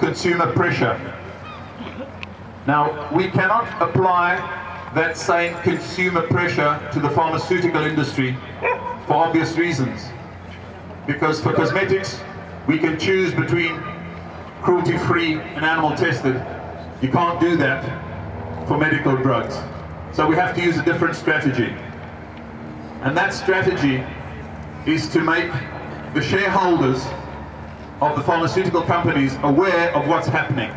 consumer pressure. Now, we cannot apply that same consumer pressure to the pharmaceutical industry for obvious reasons. Because for cosmetics, we can choose between cruelty-free and animal-tested. You can't do that for medical drugs. So we have to use a different strategy. And that strategy is to make the shareholders of the pharmaceutical companies aware of what's happening.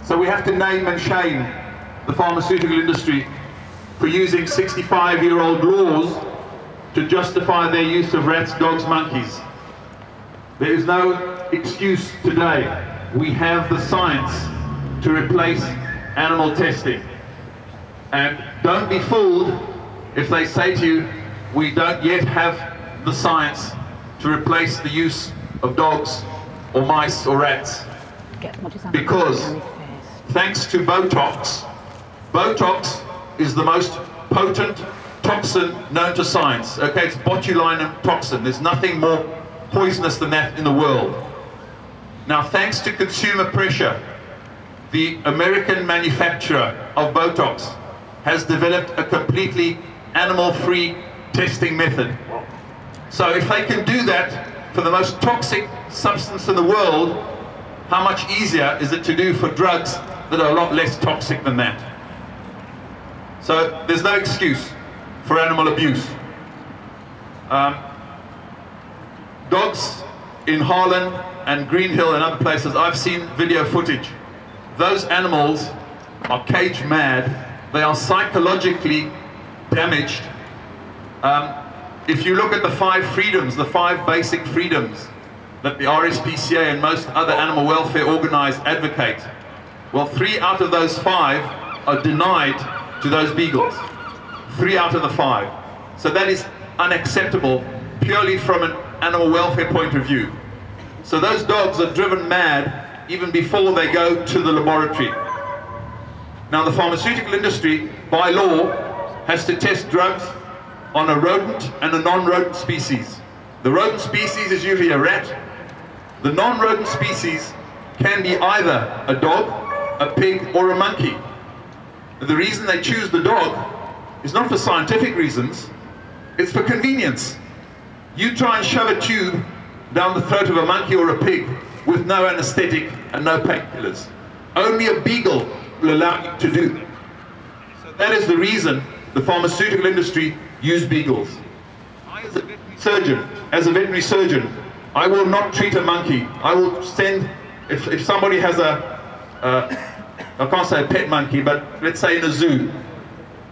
So we have to name and shame the pharmaceutical industry for using 65-year-old laws to justify their use of rats, dogs, monkeys. There is no excuse today. We have the science to replace animal testing. And don't be fooled if they say to you, we don't yet have the science to replace the use of dogs or mice or rats. Because thanks to Botox, Botox is the most potent toxin known to science. Okay, it's botulinum toxin. There's nothing more poisonous than that in the world. Now, thanks to consumer pressure, the American manufacturer of Botox has developed a completely animal-free testing method. So if they can do that for the most toxic substance in the world, how much easier is it to do for drugs that are a lot less toxic than that? So there's no excuse for animal abuse. Dogs in Harlan and Green Hill and other places, I've seen video footage. Those animals are cage mad. They are psychologically damaged. If you look at the 5 freedoms, the 5 basic freedoms that the RSPCA and most other animal welfare organizers advocate, well, 3 out of those 5 are denied to those beagles. 3 out of the 5. So that is unacceptable purely from an animal welfare point of view. So those dogs are driven mad even before they go to the laboratory. Now, the pharmaceutical industry, by law, has to test drugs on a rodent and a non-rodent species. The rodent species is usually a rat. The non-rodent species can be either a dog, a pig, or a monkey. The reason they choose the dog is not for scientific reasons, it's for convenience. You try and shove a tube down the throat of a monkey or a pig with no anesthetic and no painkillers. Only a beagle will allow you to do that. So that is the reason the pharmaceutical industry use beagles. I, as a veterinary surgeon, I will not treat a monkey. I will send, if somebody has I can't say a pet monkey, but let's say in a zoo,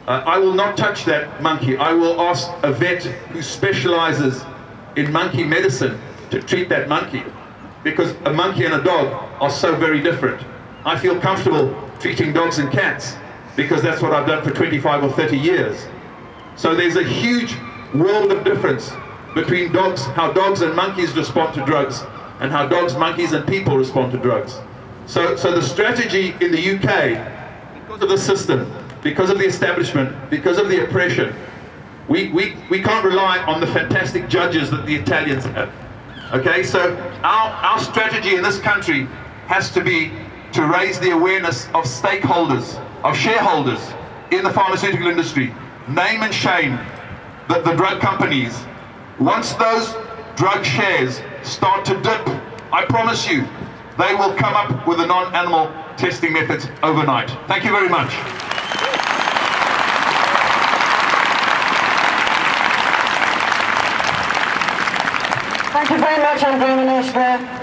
I will not touch that monkey. I will ask a vet who specializes in monkey medicine to treat that monkey, because a monkey and a dog are so very different. I feel comfortable treating dogs and cats because that's what I've done for 25 or 30 years. So there's a huge world of difference between dogs, how dogs and monkeys respond to drugs, and how dogs, monkeys, and people respond to drugs. So the strategy in the UK, because of the system, because of the establishment, because of the oppression, we can't rely on the fantastic judges that the Italians have. Okay, so our strategy in this country has to be to raise the awareness of stakeholders, of shareholders in the pharmaceutical industry. Name and shame the drug companies. Once those drug shares start to dip, I promise you, they will come up with the non-animal testing methods overnight. Thank you very much. Thank you very much, Menache there.